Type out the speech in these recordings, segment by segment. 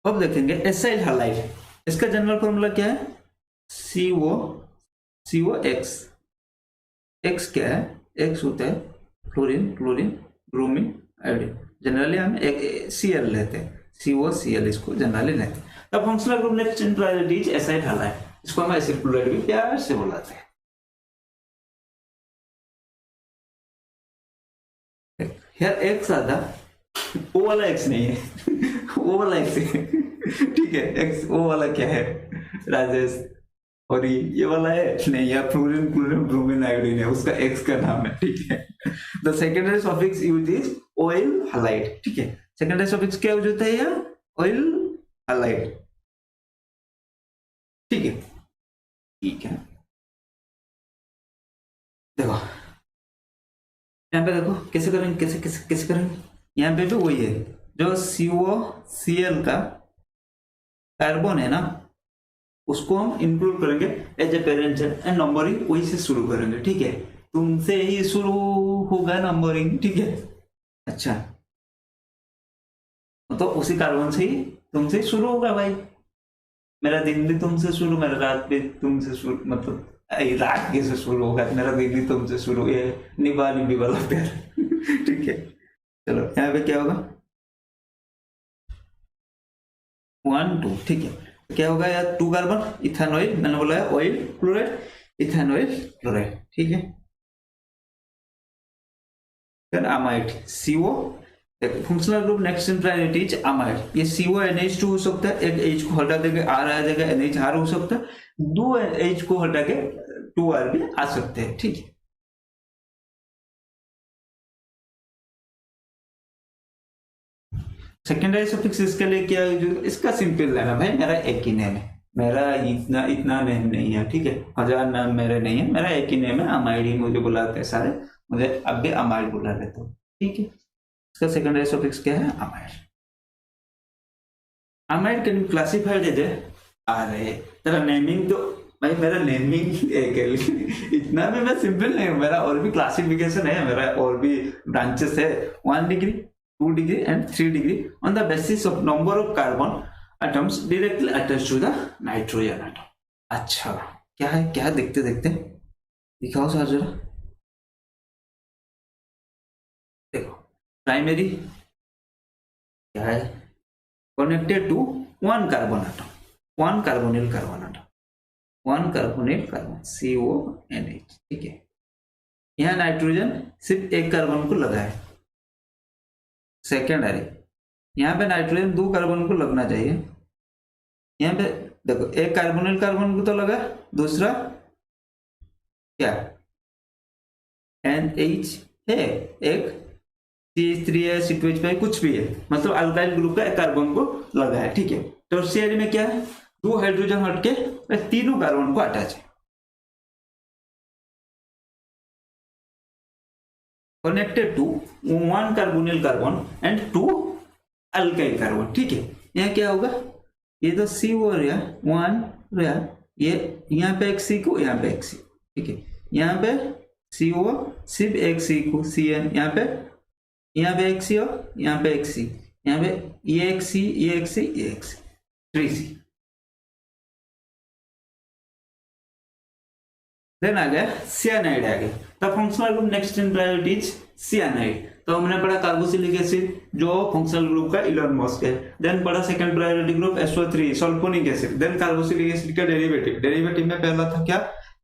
अब देखेंगे acyl halide, इसका जनरल फॉर्मूला क्या है, COX। X क्या है, X होता है chlorine, chlorine, bromine, iodine. Generally हम Cl लेते हैं, COCl इसको जनरली लेते हैं। अब functional group next in priority is acyl halide, इसको हम एसिड क्लोराइड भी प्यार से बुलाते हैं। यार X आधा, O वाला X नहीं है O वाला X है ठीक है, X O वाला क्या है राजेश, और ये वाला है नहीं यार, फ्लोरीन, क्लोरीन, ब्रोमीन, आयोडीन है, उसका X का नाम है, ठीक है। The secondary suffix use is oil halide, ठीक है। सेकेंडरी सफिक्स क्या यूज होता है यार, ऑयल हैलाइड, ठीक है, ठीक है। देखो यहाँ पे देखो कैसे करेंगे, कैसे कैसे कैसे करेंगे, यहाँ पे भी वही है, जो COCl का कार्बन है ना, उसको हम इंक्लूड करेंगे as a parent and numbering वही से शुरू करेंगे, ठीक है। तुमसे ही शुरू होगा नंबरिंग, ठीक है। अच्छा, तो उसी कार्बन से ही तुमसे शुरू होगा भाई, मेरा दिन भी तुमसे शुरू, मेरा रात भी तुमसे शुरू, मतलब रात कैसे शुरू होगा, मेरा दिन भी तुमसे शुरू, ये निभा निभी वाला प्यार ठीक है। चलो यहाँ पे क्या होगा, 1 2, ठीक है। क्या होगा यार, 2 कार्बन, इथेनॉइल, मैंने बोला है ऑयल क्लोराइड, इथेनॉइल क्लोराइड, ठीक है। फिर amide, CO, functional group next in priority is amide. ये CONH2 हो सकता है, एक H को हटा देके R आ जाएगा, NH हो सकता है, 2 H को हटा के 2R भी आ सकते हैं, ठीक है। सेकेंडरी सफिक्स इसके लिए क्या है, इसका सिंपल लेना भाई, मेरा एक ही नेम है, मेरा इतना इतना नेम नहीं है, ठीक है, 1000 नाम मेरे नहीं है, मेरा एक ही नेम है, अमाइड ही मुझे बुलाते हैं सारे, मुझे अब भी अमाइड बुला लेते हो, ठीक है। इसका सेकेंडरी सफिक्स क्या है, amide. Amide can be classified as a, अरे तेरा नेमिंग तो भाई, मेरा नेमिंग एक है इतना भी मैं सिंपल नहीं हूँ, मेरा और भी क्लासिफिकेशन है, मेरा और भी ब्रांचेस है, 1 degree, 2 degree and 3 degree on the basis of number of carbon atoms directly attached to the nitrogen atom। अच्छा क्या है, क्या देखते देखते दिखाओ सर जरा, देखो प्राइमरी क्या है, connected to 1 carbon atom, 1 carbonyl carbon atom, 1 carbonyl carbon CONH, ठीक है। यहाँ नाइट्रोजन सिर्फ एक कार्बन को लगा है, सेकेंडरी, यहाँ पे नाइट्रोजन 2 कार्बन को लगना चाहिए, यहाँ पे देखो एक कार्बोनिल कार्बन को तो लगा, दूसरा क्या NH है, एक CH3 है, C2H5 कुछ भी है, मतलब अल्काइल ग्रुप का एक कार्बन को लगा है, ठीक है। टर्शियरी में क्या है, 2 हाइड्रोजन हटके तीनों कार्बन को अटैच है, connected to 1 carbonyl carbon and 2 alkyl carbon, ठीक है। यहाँ क्या होगा, ये तो CO रहा 1 रहा, ये यहाँ पे एक C को, यहाँ पे एक C, ठीक है। यहाँ पे CO सिर्फ एक C को CN, यहाँ पे एक C और यहाँ पे एक C, यहाँ पे ये एक C, ये एक C, ये एक C, 3C। देन आ गया सियानाइड, आ गया the functional group next in priority is cyanide. तो हमने पढ़ा कार्बोक्सिलिक एसिड जो फंक्शनल ग्रुप का इलेवनमोस्ट है, देन पढ़ा second priority group SO3 sulphonic acid, then carboxylic acid का डेरिवेटिव में पहला था क्या,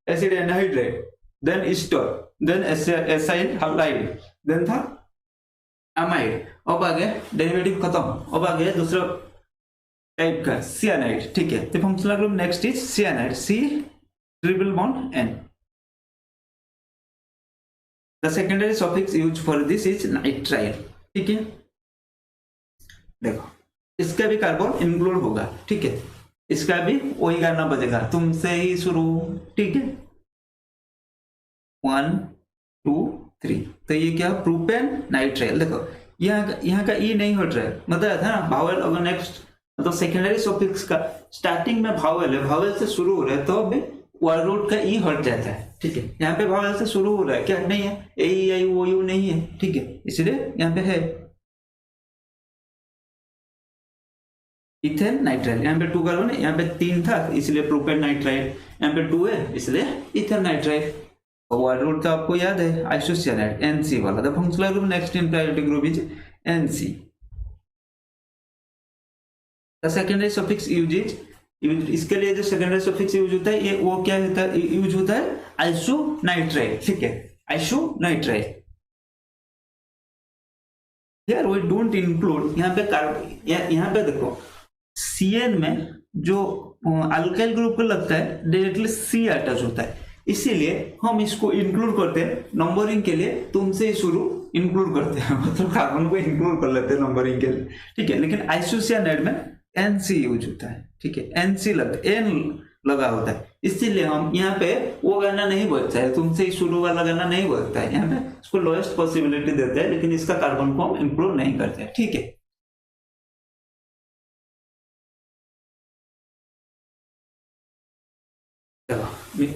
acid anhydride, then ester, then acyl halide, then था अमाइड। अब आ गया डेरिवेटिव खत्म, अब आ गया दूसरा टाइप का सियानाइड, ठीक है। तो functional group next is cyanide, C triple bond N। The secondary suffix used for this is nitrile, ठीक है। देखो इसका भी कार्बन इंक्लूड होगा, ठीक है, इसका भी वही गाना बजेगा, तुमसे ही शुरू, ठीक है, 1 2 3। तो ये क्या, प्रोपेन नाइट्राइल। देखो यहाँ का ई नहीं हट रहा है, मतलब था ना भावल, अगर नेक्स्ट मतलब सेकेंडरी सफिक्स का स्टार्टिंग में भावल है, भावल से शुरू हो रहा है, तो अभी वर्ड रूट का ई हट जाता है, ठीक है। यहाँ पे भावल से शुरू हो रहा है, क्या नहीं है, ए आई ओ यू नहीं है, ठीक है, इसलिए यहाँ पे है इथेन नाइट्राइल, यहाँ पे 2 कार्बन है, यहाँ पे 3 था इसलिए प्रोपेन नाइट्राइल, यहाँ पे 2 है इसलिए इथेन नाइट्राइल। और रूट तो आपको याद है आइसोसियानाइड NC वाला। The functional group next in priority group is NC। The secondary suffix use is, इसके लिए जो सेकेंडरी सफिक्स यूज होता है ये वो क्या होता है, यूज होता है आइसोनाइट्राइल। ठीक है, आइसोनाइट्राइल। यार वी डोंट इंक्लूड यहाँ पे यहाँ पे देखो CN में जो अल्काइल ग्रुप को लगता है डायरेक्टली C अटैच होता है, इसीलिए हम इसको इंक्लूड करते हैं नंबरिंग के लिए। तुमसे ही शुरू इंक्लूड करते हैं, मतलब कार्बन को इंक्लूड कर लेते हैं नंबरिंग के लिए। ठीक है, लेकिन आइसोसियानाइड में NC यूज होता है। ठीक है, NC लगता है, N लगा होता है, इसीलिए हम यहाँ पे वो गणना नहीं बोलता है, तुमसे ही शुरू वाला गणना नहीं बोलता है। यहाँ पे इसको लोएस्ट पॉसिबिलिटी देते हैं, लेकिन इसका कार्बन को हम इंक्लूड नहीं करते हैं। ठीक है,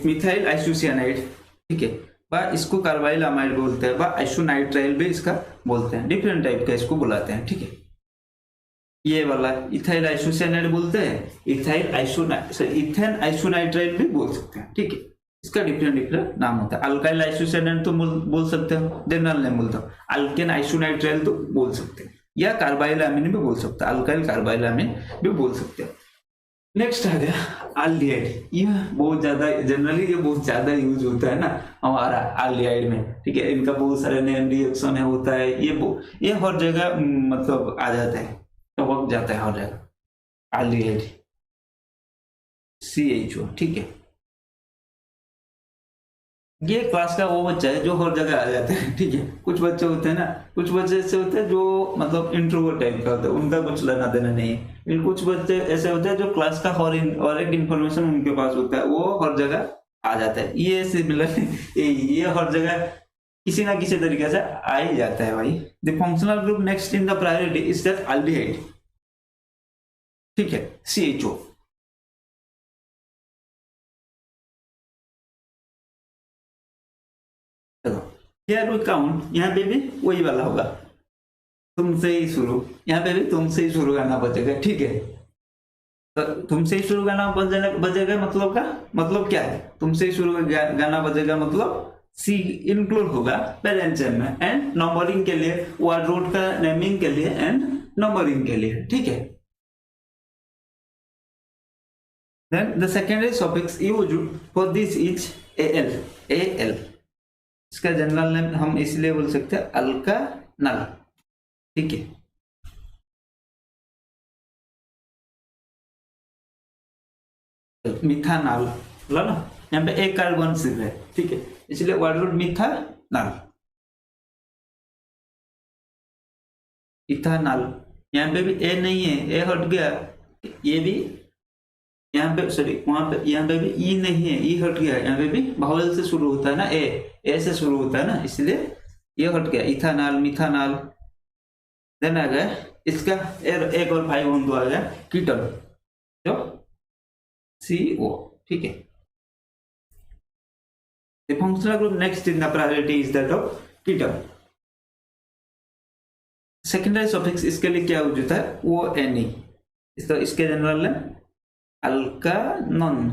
मिथाइल आइसोसियानाइड। ठीक है, बा इसको कार्बाइल अमाइड बोलते हैं, बा आइसोनाइट्राइल भी इसका बोलते हैं, डिफरेंट टाइप का इसको बुलाते हैं। ठीक है, ये वाला इथाइल आइसोसियानाइड बोलते हैं, इथेन आइसोनाइट्राइल भी बोल सकते हैं। ठीक है, इसका डिफरेंट डिफरेंट नाम होता है। अल्काइल आइसोसियानाइड तो बोल सकते हो, जनरल नेम बोलता हूँ। अल्केन आइसोनाइट्राइल तो बोल सकते हैं, या कार्बाइल अमीन भी बोल सकते हैं, अल्काइल कार्बाइल अमीन भी बोल सकते हैं। नेक्स्ट आ गया आल्डिहाइड। ये बहुत ज्यादा जनरली ये बहुत ज्यादा यूज होता है ना हमारा आल्डिहाइड में। ठीक है, इनका बहुत सारे नेम रिएक्शन है होता है, ये हर जगह मतलब आ जाता है, टपक जाता है हर जगह। Aldehyde CHO। ठीक है, ये क्लास का वो बच्चा है जो हर जगह आ जाते हैं। ठीक है, कुछ बच्चे होते हैं ना, कुछ बच्चे ऐसे होते हैं जो मतलब इंट्रोवर्ट टाइप का होता है, उनका कुछ लेना देना नहीं है। कुछ बच्चे ऐसे होते हैं जो क्लास का और एक इंफॉर्मेशन उनके पास होता है, वो हर जगह आ जाता है। ये सिमिलर ये हर जगह किसी ना किसी तरीके से आ ही जाता है भाई। The functional group next in the priority is that aldehyde. ठीक है, CHO। हियर वी काउंट, यहाँ पे भी वही वाला होगा, तुमसे ही शुरू, यहाँ पे भी तुमसे ही शुरू करना बचेगा। ठीक है, तो तुमसे ही शुरू करना बचेगा मतलब क्या है, तुमसे ही शुरू गाना बजेगा मतलब C इंक्लूड होगा पेरेंचन में, एंड नंबरिंग के लिए वर्ड रूट का नेमिंग के लिए एंड नंबरिंग के लिए। ठीक है, then the secondary suffix used for this is AL। इसका जनरल नेम हम इसलिए बोल सकते हैं अल्कानल। ठीक है, मिथानल ना, यहाँ पे एक कार्बन सिर्फ है। ठीक है, इसलिए वर्ड रूट मिथानल। इथानल, यहाँ पे भी ए नहीं है, ए हट गया, ये भी यहाँ पे सॉरी वहां पे यहाँ पे भी ई नहीं है, ई हट गया। यहाँ पे भी बावल से शुरू होता है ना, ए से शुरू होता है ना, इसलिए ये हट गया। Ethanol, methanol. देन आ गया इसका एक और 5 बॉन्ड आ गया कीटन, जो CO। ठीक है, the functional group next in the priority is that of keton। Secondary suffix इसके लिए क्या यूज होता है, ONE। इसके जनरल है अल्कानन।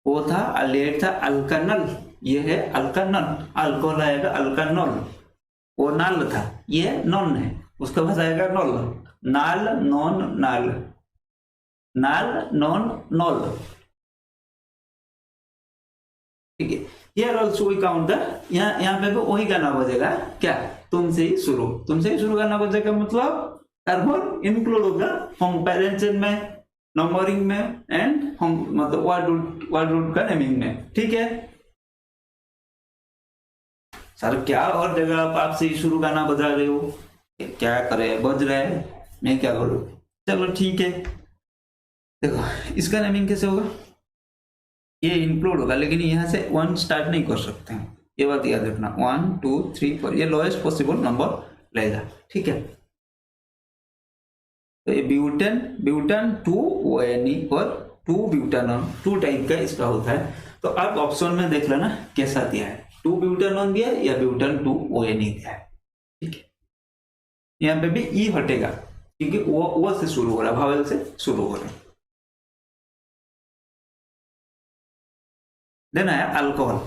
वो था अल्डिहाइड था अल्कानल, ये है अल्कानल। अल्कोहल आएगा अल्कानल, वो नाल था, ये नॉन है, उसका बाद आएगा नॉल। नाल नॉन नाल, नाल नॉन नॉल। ठीक है, here also we count the, यहाँ पे भी वही गाना बजेगा क्या, तुमसे ही शुरू करना बजेगा, मतलब कार्बन इंक्लूड होगा पेरेंचन में, नंबरिंग में एंड मतलब वर्ड रूट का नेमिंग में। ठीक है सर, क्या और जगह आपसे ही शुरू गाना बजा रहे हो, क्या करे, बज रहा है, मैं क्या करूं। चलो ठीक है, देखो इसका नेमिंग कैसे होगा, ये इंक्लूड होगा, लेकिन यहाँ से 1 स्टार्ट नहीं कर सकते हैं, ये बात याद रखना। 1 2 3 4 ये लोएस्ट पॉसिबल नंबर लेगा। ठीक है, तो ये ब्यूटेन 2ONE और 2 ब्यूटानॉन, 2 टाइप का इसका होता है। तो आप ऑप्शन में देख लेना कैसा दिया है, 2 ब्यूटानॉन दिया है या ब्यूटेन 2ONE दिया है। ठीक है, यहाँ पे भी ई हटेगा, क्योंकि वो से शुरू हो रहा है, भावेल से शुरू हो रहा है। देन आया alcohol.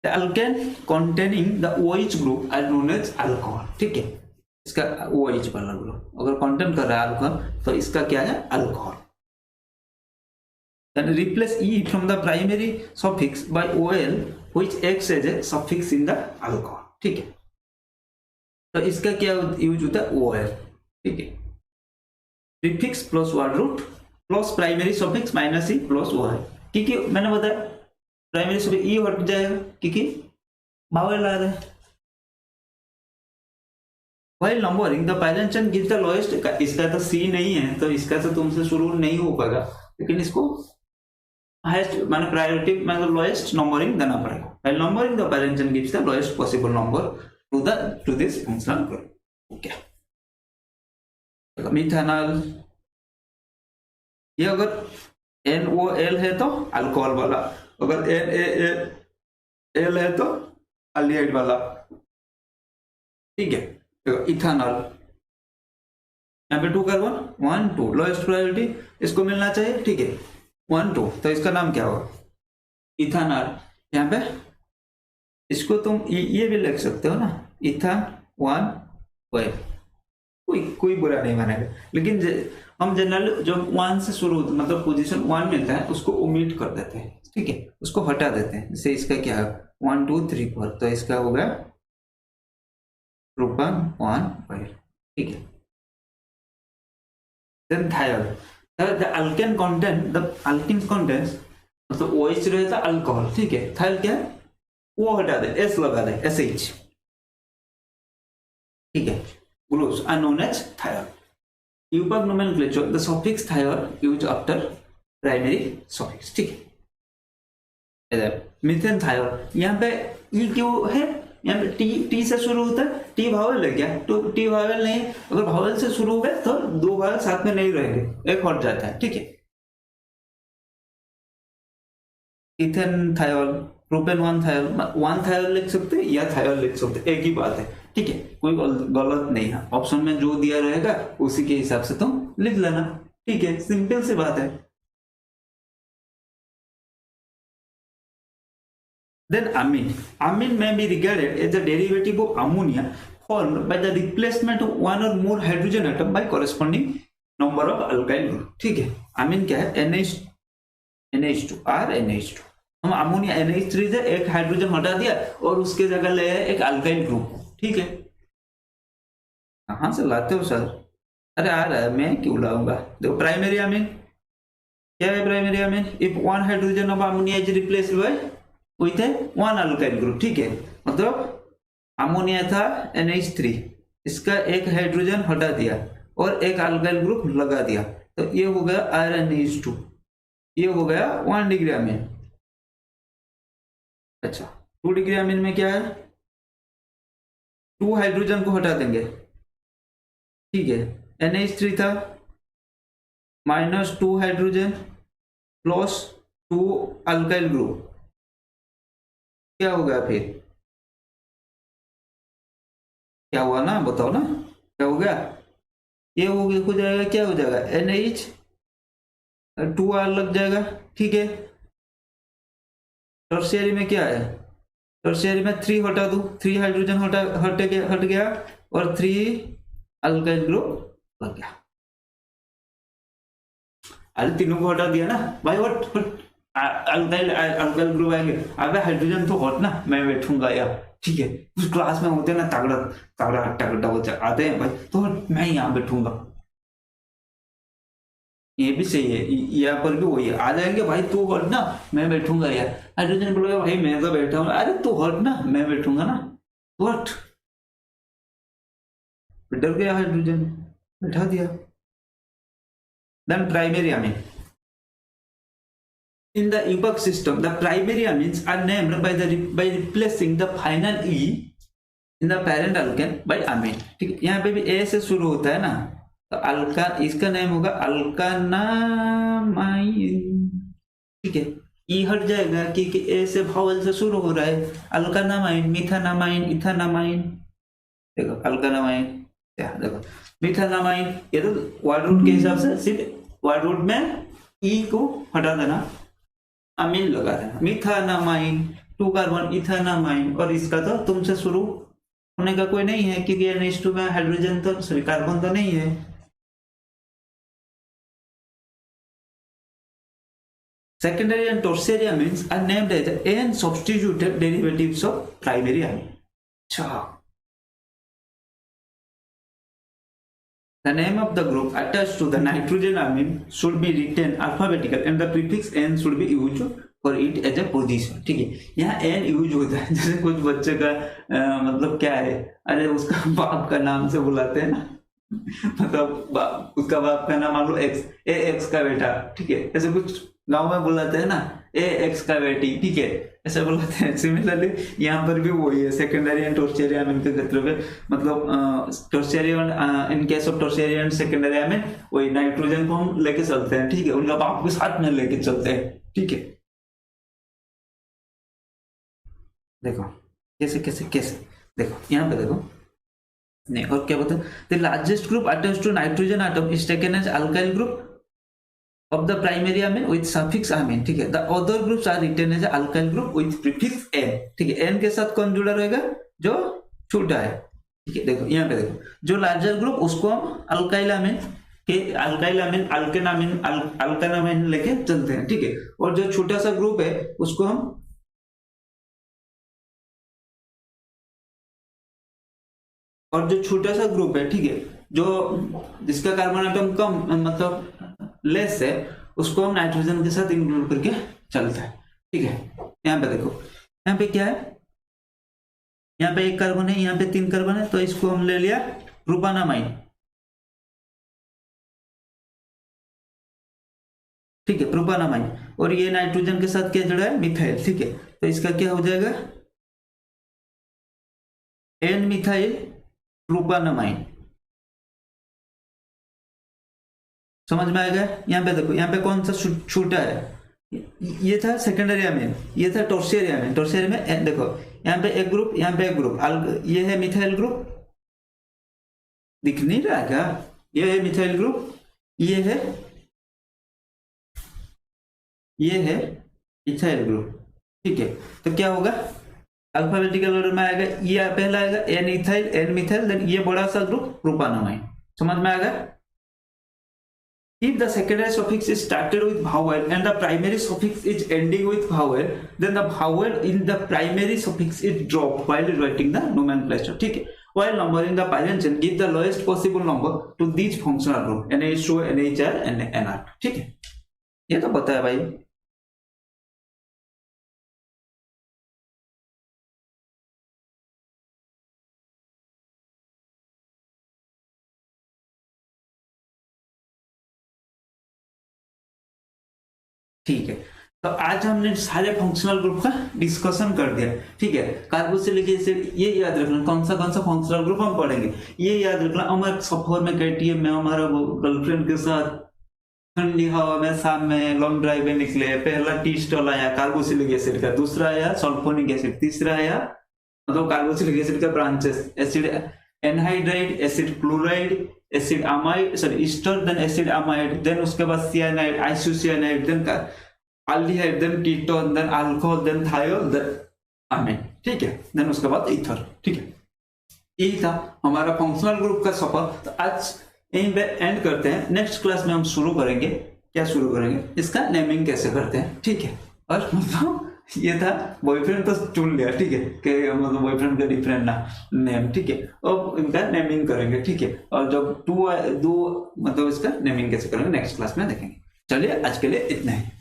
The alkane containing the OH group are known as alcohol, ठीक है। इसका OH वाला ग्रुप अगर कंटेन कर रहा है अल्कोहल तो इसका क्या है, alcohol. Then replace E from the primary suffix by OL which acts as a suffix in the alcohol, ठीक है। तो इसका क्या यूज होता है, OL, ठीक है। Prefix plus word root plus primary suffix minus e plus OL, क्योंकि मैंने बताया प्राइमरी सफिक्स ई हट जाएगा क्योंकि वावेल आ रहा है। While numbering the Pythagorean gives the lowest, इसका तो C नहीं है तो इसका तो तुमसे शुरू नहीं हो पाएगा, लेकिन इसको हाईएस्ट माने प्रायोरिटी मतलब लोएस्ट नंबरिंग देना पड़ेगा। While numbering the Pythagorean gives the lowest possible number to this functional group, okay. Methanol, ये अगर NOL है तो अल्कोहल वाला, अगर NaL है तो अल्डिहाइड वाला, ठीक है। इथानॉल, यहाँ पे 2 कार्बन 1 2 लोएस्ट प्रायोरिटी इसको मिलना चाहिए, ठीक है। 1 2 तो इसका नाम क्या होगा, इथानॉल। यहाँ पे इसको तुम ये भी लिख सकते हो ना, इथान 1 ऑयल, कोई बुरा नहीं मानेगा। लेकिन हम जनरल जब 1 से शुरू होता मतलब पोजीशन 1 मिलता है उसको ओमिट कर देते हैं, ठीक है, उसको हटा देते हैं। जैसे इसका क्या है 1 2 3 4 तो इसका होगा प्रोपान 1 ऑयल, ठीक है। Then thiol, the alkane content the alkyne contents मतलब OH रहता है अल्कोहल, ठीक है। थायोल क्या है, वो हटा दे, S लगा दे, SH, ठीक है। Groups are known as thiol. IUPAC nomenclature the suffix thiol use after primary suffix, ठीक है। मिथेन थायोल, यहाँ पे ई क्यों है, यहाँ पे टी से शुरू होता है, टी भावेल है क्या, तो टी भावेल नहीं, अगर भावेल से शुरू हो गए तो 2 भावेल साथ में नहीं रहेंगे, एक हट जाता है, ठीक है। Ethane thiol, propane 1 thiol, 1 thiol लिख सकते या थायोल लिख सकते, एक ही बात है, ठीक है, कोई गलत नहीं है। ऑप्शन में जो दिया रहेगा उसी के हिसाब से तुम लिख लेना, ठीक है, सिंपल सी बात है। Then amine may be regarded as a derivative of ammonia formed by the replacement of one or more hydrogen atom by corresponding number of alkyl group, ठीक है। amine क्या है, NH2 R NH2, हम ammonia NH3 से एक hydrogen हटा दिया और उसके जगह ले एक अल्काइल ग्रुप, ठीक है। कहां से लाते हो सर, अरे आ रहा है, मैं क्यों लाऊंगा। देखो प्राइमरी अमीन क्या है, primary amine if one hydrogen of ammonia is replaced by with one alkyl group, ठीक है। मतलब अमोनिया था NH3, इसका एक हाइड्रोजन हटा दिया और एक अल्काइल ग्रुप लगा दिया तो ये हो गया RNH2, ये हो गया 1 डिग्री अमीन। अच्छा 2 डिग्री अमीन में क्या है, 2 हाइड्रोजन को हटा देंगे, ठीक है। NH3 था -2 हाइड्रोजन प्लस 2 अल्काइल ग्रुप, क्या होगा फिर, क्या हुआ ना, बताओ ना क्या हो गया, ये हो जाएगा, क्या हो जाएगा NH2R लग जाएगा, ठीक है। टर्शियरी में क्या है, टर्शियरी में 3 हटा दो, 3 हाइड्रोजन हट गया और 3 अल्काइल ग्रुप लग गया। अरे तीनों को हटा दिया ना भाई, हट अल्काइल ग्रुप आएंगे, अबे हाइड्रोजन तो हट ना, मैं बैठूंगा यार, ठीक है। उस क्लास में होते हैं ना तगड़ा तगड़ा हट्टा कट्टा बच्चा आते हैं भाई, तो मैं यहाँ बैठूंगा, ये भी सही है, यहाँ पर भी वही है, आ जाएंगे भाई तू हट ना मैं बैठूंगा यार, हाइड्रोजन बोलेगा भाई मैं तो बैठा हूँ, अरे तू हट ना मैं बैठूंगा ना, तू हट, डर गया हाइड्रोजन, बैठा दिया। Then primary amine, in the EPUB system the primary amines are named by replacing the final E in the parent alkane by amine, ठीक है। यहाँ पे भी A से शुरू होता है ना, तो अल्का इसका नेम होगा अल्कानामाइन, ठीक है। ई हट जाएगा क्योंकि A से भावल से शुरू हो रहा है, अल्कानामाइन, मिथानामाइन, इथानामाइन, देखो अल्कानामाइन, देखो मिथाइलामाइन, ये तो वर्ड रूट के हिसाब से सिर्फ वर्ड रूट में ई को हटा देना, अमीन लगा देना, मिथाइलामाइन 2 कार्बन इथाइलामाइन। और इसका तो तुमसे शुरू होने का कोई नहीं है क्योंकि NH2 में हाइड्रोजन तो सॉरी कार्बन तो नहीं है। Secondary and tertiary amines are named as n substituted derivatives of primary amine. The name of the group attached to the nitrogen amine should be written alphabetical and the prefix n should be used for it as a position. ठीक है, यहाँ n use होता है, जैसे कुछ बच्चे का मतलब क्या है, अरे उसका बाप का नाम से बुलाते हैं ना, मतलब उसका बाप का नाम मान लो एक्स, ए एक्स का बेटा, ठीक है, ऐसे कुछ गांव में बुलाते हैं ना, ए एक्स का बेटी, ठीक है, ऐसे बुलाते हैं। सिमिलरली यहाँ पर भी वही है, सेकेंडरी एंड टर्शियरी आमीन के क्षेत्र में, मतलब tertiary in case of tertiary and secondary आमीन वही नाइट्रोजन को हम लेके चलते हैं, ठीक है, उनका बाप के साथ में लेके चलते हैं, ठीक है। देखो कैसे कैसे कैसे, देखो यहाँ पे देखो नहीं, और क्या बोलते हैं, the largest group attached to nitrogen atom is taken as alkyl group of the primary amine with suffix amine, ठीक है। The other groups are written as alkyl group with prefix n, ठीक है। n के साथ कौन जुड़ा रहेगा, जो छोटा है, ठीक है। देखो यहाँ पे देखो, जो लार्जर ग्रुप उसको हम अल्काइल अमीन के अल्केन अमीन लेके चलते हैं, ठीक है। और जो छोटा सा ग्रुप है उसको हम ठीक है, जो जिसका कार्बन एटम कम मतलब लेस है उसको हम नाइट्रोजन के साथ इंक्लूड करके चलता है, ठीक है। यहाँ पे देखो, यहाँ पे क्या है, यहाँ पे 1 कार्बन है, यहाँ पे 3 कार्बन है, तो इसको हम ले लिया प्रोपानामाइन, ठीक है, प्रोपानामाइन। और ये नाइट्रोजन के साथ क्या जुड़ा है, मिथाइल, ठीक है। तो इसका क्या हो जाएगा, एन मिथाइल प्रोपानामाइन, समझ में आएगा। यहाँ पे देखो, यहाँ पे कौन सा छूटा है, ये था सेकेंडरी अमीन, ये था टर्शियरी अमीन। टर्शियरी में देखो यहाँ पे एक ग्रुप, यहाँ पे एक ग्रुप, ये है मिथाइल ग्रुप, दिख नहीं रहा क्या, ये है मिथाइल ग्रुप, ये है इथाइल ग्रुप, ठीक है। तो क्या होगा, अल्फाबेटिकल ऑर्डर में आएगा, ये पहला आएगा N ethyl N methyl, then ये बड़ा सा ग्रुप प्रोपानामाइन, समझ में आएगा। If the secondary suffix is started with vowel and the primary suffix is ending with vowel, then the vowel in the primary suffix is dropped while writing the nomenclature, ठीक है। While numbering the parent chain, give the lowest possible number to these functional group NH2, NHR and NR, ठीक है। ये तो पता है भाई। ठीक है, तो आज हमने सारे फंक्शनल ग्रुप का डिस्कशन कर दिया, ठीक है। कार्बोक्सिलिक एसिड, ये याद रखना कौन सा फंक्शनल ग्रुप हम पढ़ेंगे, ये याद रखना। अमर सफर में KTM में हमारा गर्लफ्रेंड के साथ ठंडी हवा में शाम में लॉन्ग ड्राइव में निकले, पहला टी स्टॉल आया कार्बोक्सिलिक एसिड का, दूसरा आया सल्फोनिक एसिड, तीसरा आया मतलब कार्बोक्सिलिक एसिड का branches, acid anhydride, acid chloride, acid amide, sorry ester, then acid amide, then उसके बाद cyanide, isocyanide, then aldehyde, then ketone, then alcohol, then thiol, then amine, ठीक है, देन उसके बाद ईथर, ठीक है। यही था हमारा फंक्शनल ग्रुप का सफर। तो आज यहीं पे एंड करते हैं, नेक्स्ट क्लास में हम शुरू करेंगे, क्या शुरू करेंगे, इसका नेमिंग कैसे करते हैं, ठीक है। और मतलब ये था बॉयफ्रेंड तो चुन लिया, ठीक है, कि मतलब बॉयफ्रेंड का डिफरेंट ना नेम, ठीक है। अब इनका नेमिंग करेंगे, ठीक है। और जब दो मतलब इसका नेमिंग कैसे करेंगे नेक्स्ट क्लास में देखेंगे। चलिए आज के लिए इतना ही।